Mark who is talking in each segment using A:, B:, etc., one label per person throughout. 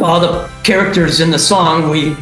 A: all the characters in the song we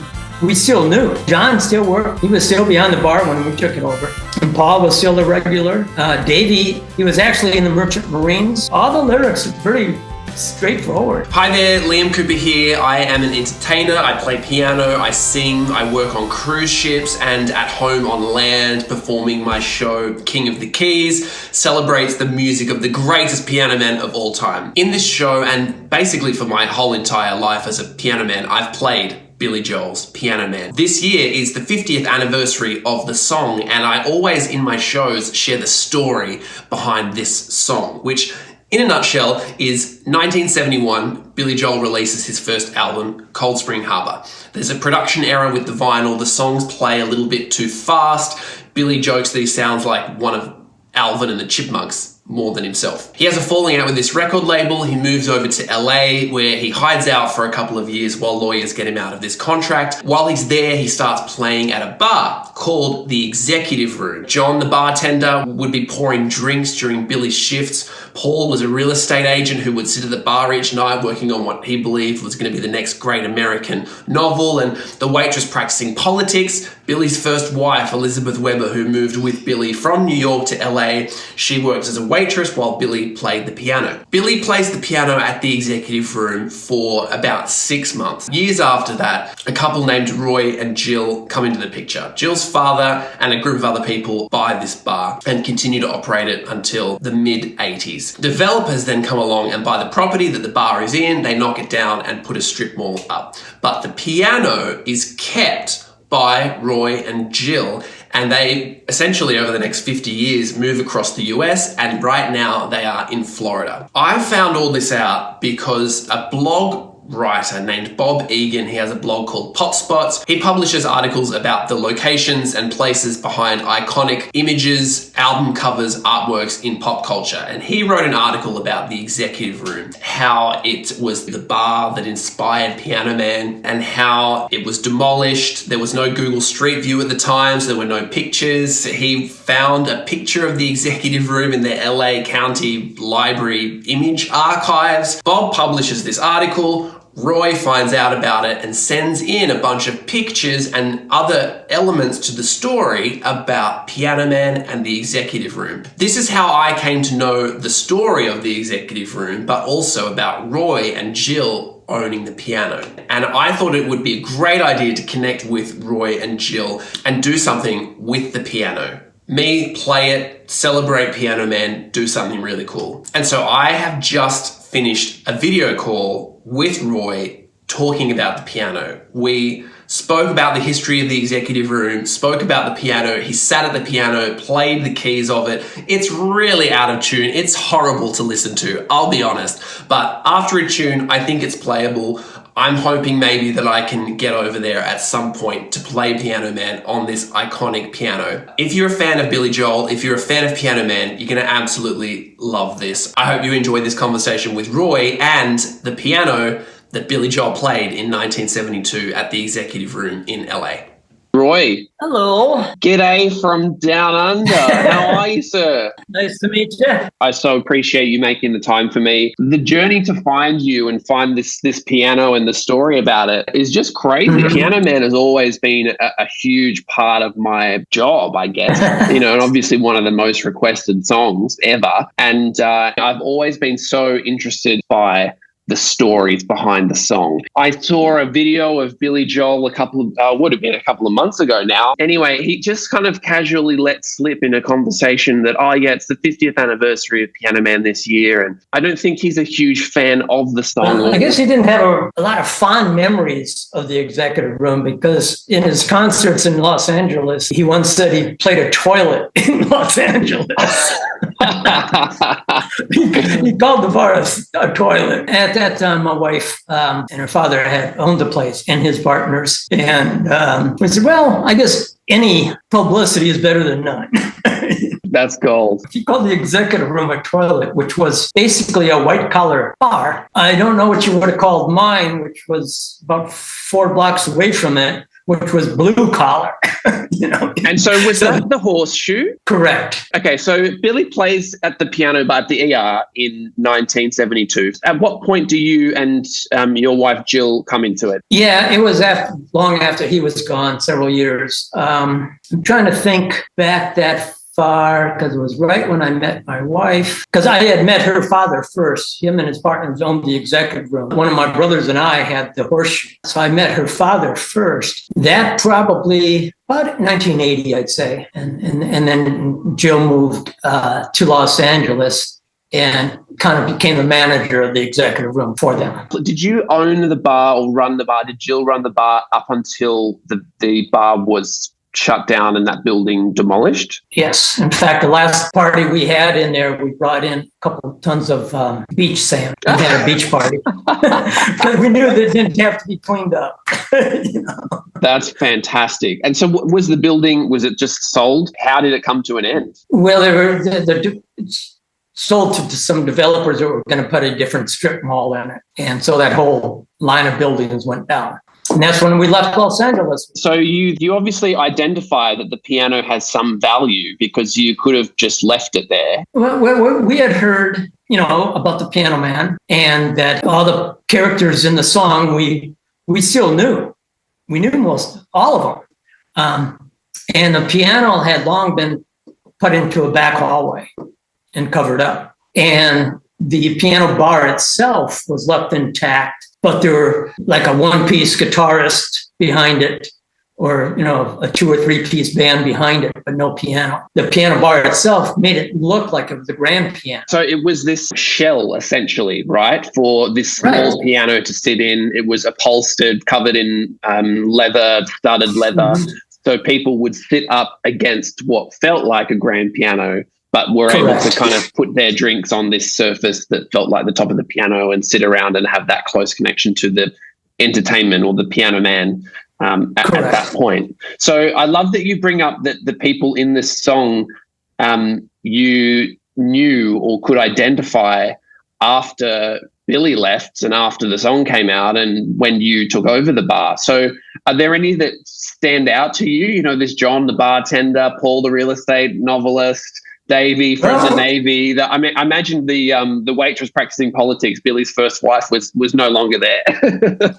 A: still knew. John still worked. He was still behind the bar when we took it over. And Paul was still the regular. Davey, he was actually in the Merchant Marines. All the lyrics are pretty straightforward.
B: Hi there, Liam Cooper here. I am an entertainer. I play piano, I sing, I work on cruise ships and at home on land, performing my show King of the Keys, celebrates the music of the greatest piano man of all time. In this show, and basically for my whole entire life as a piano man, I've played Billy Joel's Piano Man. This year is the 50th anniversary of the song, and I always in my shows share the story behind this song, which in a nutshell is 1971, Billy Joel releases his first album, Cold Spring Harbor. There's a production error with the vinyl. The songs play a little bit too fast. Billy jokes that he sounds like one of Alvin and the Chipmunks more than himself. He has a falling out with this record label. He moves over to LA where he hides out for a couple of years while lawyers get him out of this contract. While he's there, he starts playing at a bar called the Executive Room. John, the bartender, would be pouring drinks during Billy's shifts. Paul was a real estate agent who would sit at the bar each night working on what he believed was going to be the next great American novel, and the waitress practicing politics. Billy's first wife, Elizabeth Weber, who moved with Billy from New York to LA, she worked as a waitress while Billy played the piano. Billy plays the piano at the Executive Room for about 6 months. Years after that, a couple named Roy and Jill come into the picture. Jill's father and a group of other people buy this bar and continue to operate it until the mid-80s. Developers then come along and buy the property that the bar is in, they knock it down and put a strip mall up. But the piano is kept by Roy and Jill, and they essentially over the next 50 years move across the US, and right now they are in Florida. I found all this out because a blog writer named Bob Egan, he has a blog called Pop Spots. He publishes articles about the locations and places behind iconic images, album covers, artworks in pop culture. And he wrote an article about the Executive Room, how it was the bar that inspired Piano Man and how it was demolished. There was no Google Street View at the time, so there were no pictures. He found a picture of the Executive Room in the LA County Library image archives. Bob publishes this article. Roy finds out about it and sends in a bunch of pictures and other elements to the story about Piano Man and the Executive Room. This is how I came to know the story of the Executive Room, but also about Roy and Jill owning the piano. And I thought it would be a great idea to connect with Roy and Jill and do something with the piano. Me, play it, celebrate Piano Man, do something really cool. And so I have just finished a video call with Roy talking about the piano. We spoke about the history of the Executive Room, spoke about the piano. He sat at the piano, played the keys of it. It's really out of tune. It's horrible to listen to, I'll be honest. But after a tune, I think it's playable. I'm hoping maybe that I can get over there at some point to play Piano Man on this iconic piano. If you're a fan of Billy Joel, if you're a fan of Piano Man, you're going to absolutely love this. I hope you enjoyed this conversation with Roy and the piano that Billy Joel played in 1972 at the Executive Room in LA.
C: Roy.
A: Hello.
C: G'day from down under. How are you, sir?
A: Nice to meet you.
C: I so appreciate you making the time for me. The journey to find you and find this piano and the story about it is just crazy.
A: Mm-hmm.
C: Piano Man has always been a huge part of my job, I guess. And obviously one of the most requested songs ever. And I've always been so interested by the stories behind the song. I saw a video of Billy Joel would have been a couple of months ago now. Anyway, he just kind of casually let slip in a conversation that, it's the 50th anniversary of Piano Man this year. And I don't think he's a huge fan of the song.
A: I guess he didn't have a lot of fond memories of the Executive Room because in his concerts in Los Angeles, he once said he played a toilet in Los Angeles. He called the bar a toilet. At that time, my wife and her father had owned the place and his partners. And we said, well, I guess any publicity is better than none.
C: That's gold.
A: He called the Executive Room a toilet, which was basically a white-collar bar. I don't know what you would have called mine, which was about 4 blocks away from it. which was blue collar.
C: And so was that the Horseshoe?
A: Correct.
C: Okay, so Billy plays at the piano bar at the ER in 1972. At what point do you and your wife Jill come into it?
A: Yeah, it was long after he was gone, several years. I'm trying to think back that far because it was right when I met my wife, because I had met her father first. Him and his partners owned the executive room. One of my brothers and I had the Horseshoe. So I met her father first. That probably about 1980, I'd say. And then Jill moved to Los Angeles and kind of became the manager of the executive room for them.
C: Did you own the bar or run the bar? Did Jill run the bar up until the bar was shut down and that building demolished?
A: Yes. In fact, the last party we had in there, we brought in a couple of tons of beach sand. We had a beach party. But we knew that it didn't have to be cleaned up.
C: That's fantastic. And so was the building, was it just sold? How did it come to an end?
A: Well, it's sold to some developers that were going to put a different strip mall in it. And so that whole line of buildings went down. And that's when we left Los Angeles.
C: So you obviously identify that the piano has some value because you could have just left it there.
A: Well, we had heard, about the Piano Man and that all the characters in the song we still knew. We knew all of them. And the piano had long been put into a back hallway and covered up. And the piano bar itself was left intact, but there were like a one-piece guitarist behind it or, a 2 or 3 piece band behind it, but no piano. The piano bar itself made it look like it was a grand piano.
C: So it was this shell essentially, right? For this small piano to sit in. It was upholstered, covered in leather, studded leather. Mm-hmm. So people would sit up against what felt like a grand piano, but were able to kind of put their drinks on this surface that felt like the top of the piano and sit around and have that close connection to the entertainment or the piano man at that point. So I love that you bring up that the people in this song you knew or could identify after Billy left and after the song came out and when you took over the bar. So are there any that stand out to you? There's John, the bartender, Paul, the real estate novelist, Davey from the Navy. I imagine the waitress practicing politics, Billy's first wife, was no longer there.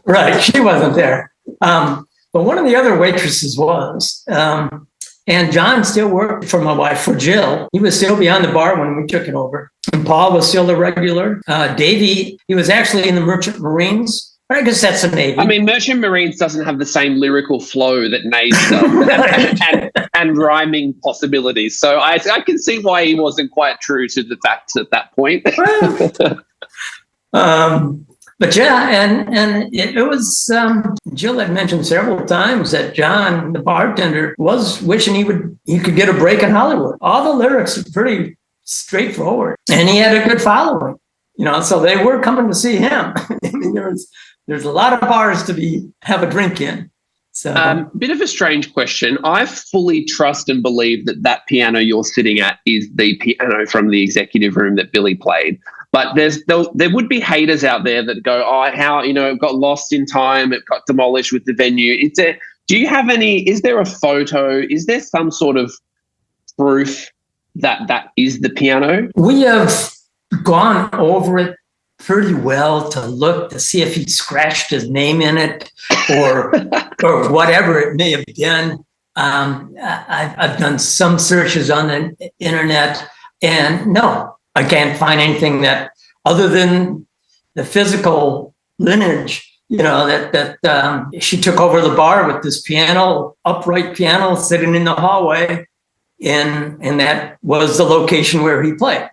A: Right, she wasn't there. But one of the other waitresses was. And John still worked for my wife, for Jill. He was still behind the bar when we took it over. And Paul was still the regular. Davey, he was actually in the Merchant Marines. I guess that's the Navy.
C: I mean, Merchant Marines doesn't have the same lyrical flow that Navy does and rhyming possibilities. So I can see why he wasn't quite true to the facts at that point.
A: But yeah, and it was, Jill had mentioned several times that John, the bartender, was wishing he could get a break in Hollywood. All the lyrics are pretty straightforward. And he had a good following, so they were coming to see him. I mean, there's a lot of bars to have a drink in. So,
C: bit of a strange question. I fully trust and believe that piano you're sitting at is the piano from the executive room that Billy played. But there would be haters out there that go, how it got lost in time, it got demolished with the venue. Is there a photo? Is there some sort of proof that is the piano?
A: We have gone over it pretty well to see if he scratched his name in it or whatever it may have been. I've done some searches on the internet, and no, I can't find anything that other than the physical lineage, that she took over the bar with this upright piano sitting in the hallway, and that was the location where he played.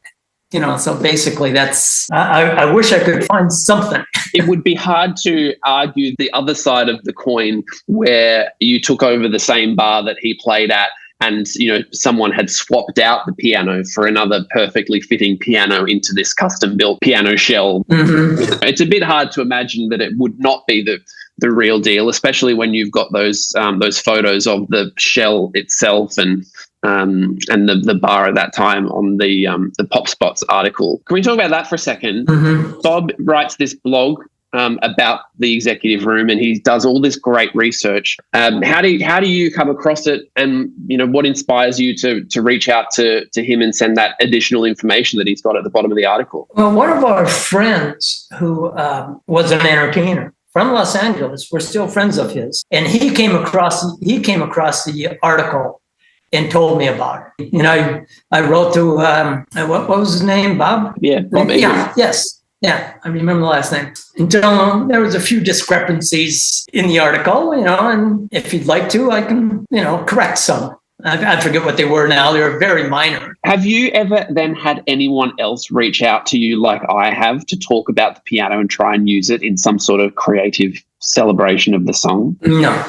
A: So basically I wish I could find something.
C: It would be hard to argue the other side of the coin where you took over the same bar that he played at and, someone had swapped out the piano for another perfectly fitting piano into this custom built piano shell. Mm-hmm. It's a bit hard to imagine that it would not be the real deal, especially when you've got those photos of the shell itself and the bar at that time on the Pop Spots article. Can we talk about that for a second? Mm-hmm. Bob writes this blog about the executive room, and he does all this great research. How do you come across it, and what inspires you to reach out to him and send that additional information that he's got at the bottom of the article?
A: Well, one of our friends who was an entertainer from Los Angeles, we're still friends of his, and he came across the article and told me about it. I wrote to what was his name, Bob?
C: Yeah, Bob.
A: Yeah, yes. Yeah, I remember the last name. Until there was a few discrepancies in the article, and if you'd like to, I can, correct some. I forget what they were now. They were very minor.
C: Have you ever then had anyone else reach out to you like I have to talk about the piano and try and use it in some sort of creative celebration of the song?
A: No,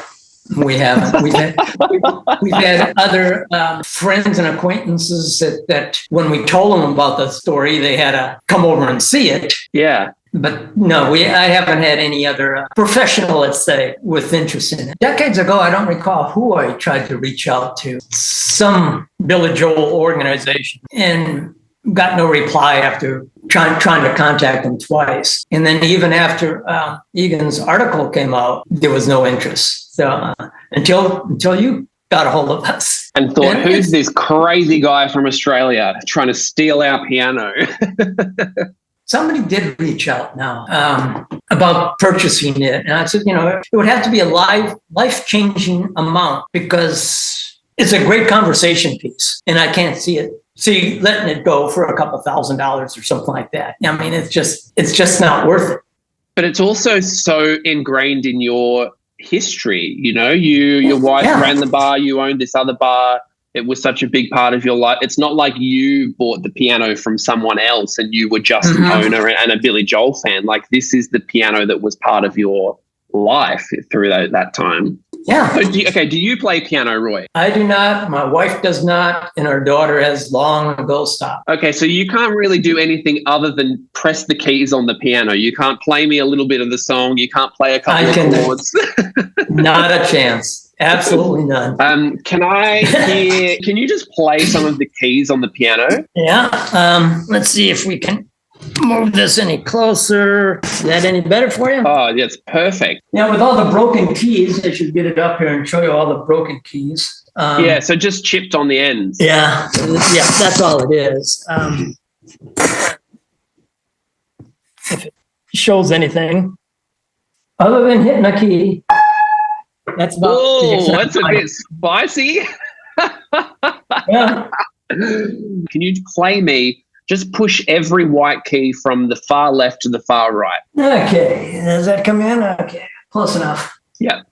A: we haven't. We've had other friends and acquaintances that when we told them about the story, they had to come over and see it.
C: Yeah.
A: But no, I haven't had any other professional, let's say, with interest in it. Decades ago, I don't recall who I tried to reach out to, some Billy Joel organization, and got no reply after trying to contact them twice. And then even after Egan's article came out, there was no interest. So until you got a hold of us.
C: And thought, who's this crazy guy from Australia trying to steal our piano?
A: Somebody did reach out now about purchasing it. And I said, it would have to be a life-changing amount because it's a great conversation piece. And I can't see letting it go for a couple $1,000s or something like that. I mean, it's just not worth it.
C: But it's also so ingrained in your history. Your wife ran the bar, you owned this other bar. It was such a big part of your life. It's not like you bought the piano from someone else and you were just an owner and a Billy Joel fan. Like, this is the piano that was part of your life through that time.
A: Yeah.
C: So do you play piano, Roy?
A: I do not. My wife does not. And our daughter has long ago stopped.
C: Okay, so you can't really do anything other than press the keys on the piano. You can't play me a little bit of the song. You can't play a couple of chords.
A: Not a chance. Absolutely none.
C: Can you just play some of the keys on the piano?
A: Yeah. Let's see if we can move this any closer. Is that any better for you?
C: Oh, yes, perfect.
A: Now, with all the broken keys, I should get it up here and show you all the broken keys.
C: So just chipped on the ends.
A: Yeah, that's all it is. If it shows anything other than hitting a key, that's about.
C: Oh, that's a bit spicy.
A: Yeah.
C: Can you play me? Just push every white key from the far left to the far right.
A: Okay, does that come in? Okay, close enough.
C: Yeah.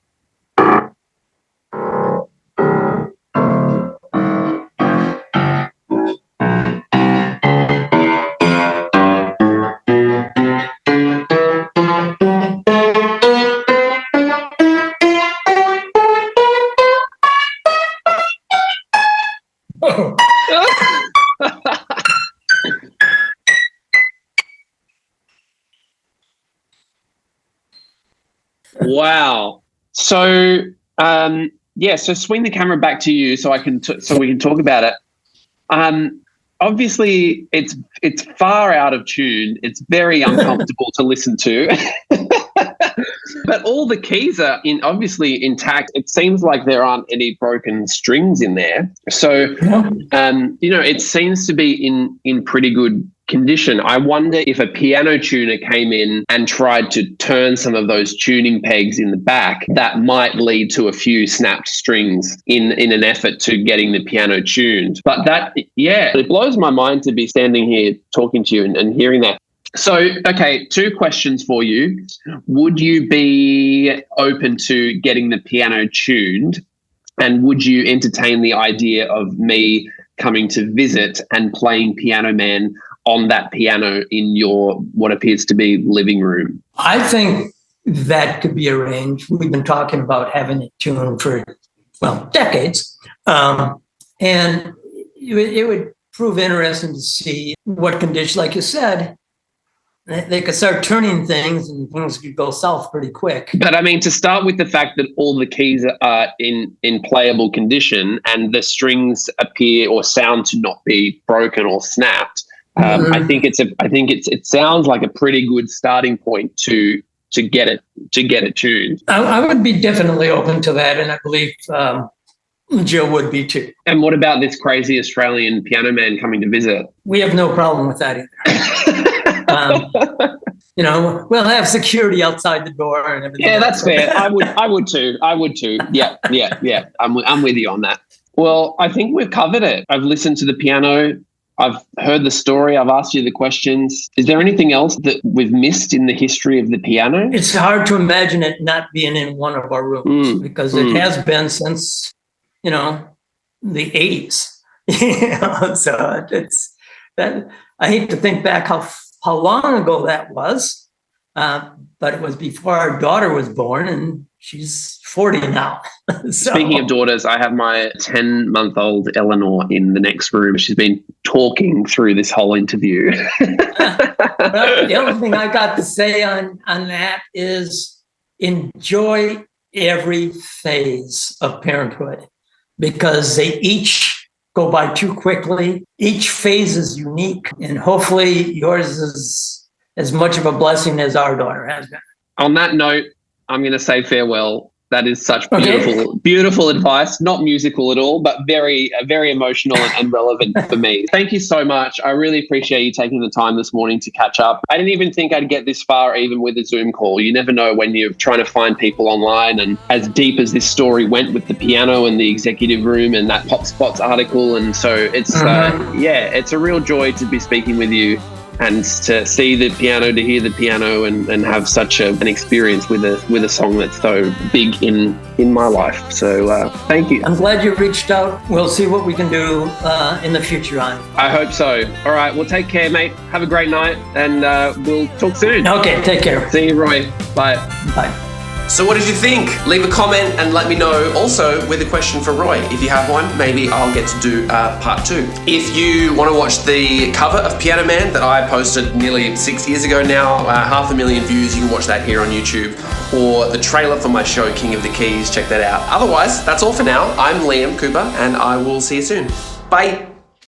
C: Wow. So, so swing the camera back to you so we can talk about it. Obviously, it's far out of tune. It's very uncomfortable to listen to. But all the keys are obviously intact. It seems like there aren't any broken strings in there. So, it seems to be in pretty good condition. I wonder if a piano tuner came in and tried to turn some of those tuning pegs in the back, that might lead to a few snapped strings in an effort to getting the piano tuned. But it blows my mind to be standing here talking to you and hearing that. So, okay, 2 questions for you. Would you be open to getting the piano tuned? And would you entertain the idea of me coming to visit and playing Piano Man on that piano in your what appears to be living room?
A: I think that could be arranged. We've been talking about having it tuned for, decades. And it would prove interesting to see what condition, like you said, they could start turning things and things could go south pretty quick.
C: But I mean, to start with the fact that all the keys are in playable condition and the strings appear or sound to not be broken or snapped, I think it sounds like a pretty good starting point to to get it tuned.
A: I would be definitely open to that, and I believe Jill would be too.
C: And what about this crazy Australian piano man coming to visit?
A: We have no problem with that either. We'll have security outside the door and everything.
C: Yeah, that's fair. I would too. Yeah. I'm with you on that. Well, I think we've covered it. I've listened to the piano. I've heard the story. I've asked you the questions. Is there anything else that we've missed in the history of the piano?
A: It's hard to imagine it not being in one of our rooms because it has been since, the 80s. So it's that. I hate to think back how long ago that was, but it was before our daughter was born, and she's 40 now. So.
C: Speaking of daughters, I have my 10-month-old Eleanor in the next room. She's been talking through this whole interview.
A: Well, the only thing I got to say on that is enjoy every phase of parenthood because they each go by too quickly. Each phase is unique, and hopefully yours is as much of a blessing as our daughter has been.
C: On that note, I'm going to say farewell. That is such beautiful advice. Not musical at all, but very, very emotional and relevant for me. Thank you so much. I really appreciate you taking the time this morning to catch up. I didn't even think I'd get this far, even with a Zoom call. You never know when you're trying to find people online. And as deep as this story went with the piano and the executive room and that Pop Spots article, and so it's it's a real joy to be speaking with you. And to see the piano, to hear the piano, and have such an experience with a song that's so big in my life. So thank you.
A: I'm glad you reached out. We'll see what we can do in the future on.
C: I hope so. All right. Well, take care, mate. Have a great night, and we'll talk soon.
A: Okay. Take care.
C: See you, Roy. Bye.
A: Bye.
B: So what did you think? Leave a comment and let me know. Also with a question for Roy. If you have one, maybe I'll get to do part 2. If you want to watch the cover of Piano Man that I posted nearly 6 years ago now, 500,000 views, you can watch that here on YouTube. Or the trailer for my show, King of the Keys, check that out. Otherwise, that's all for now. I'm Liam Cooper and I will see you soon. Bye.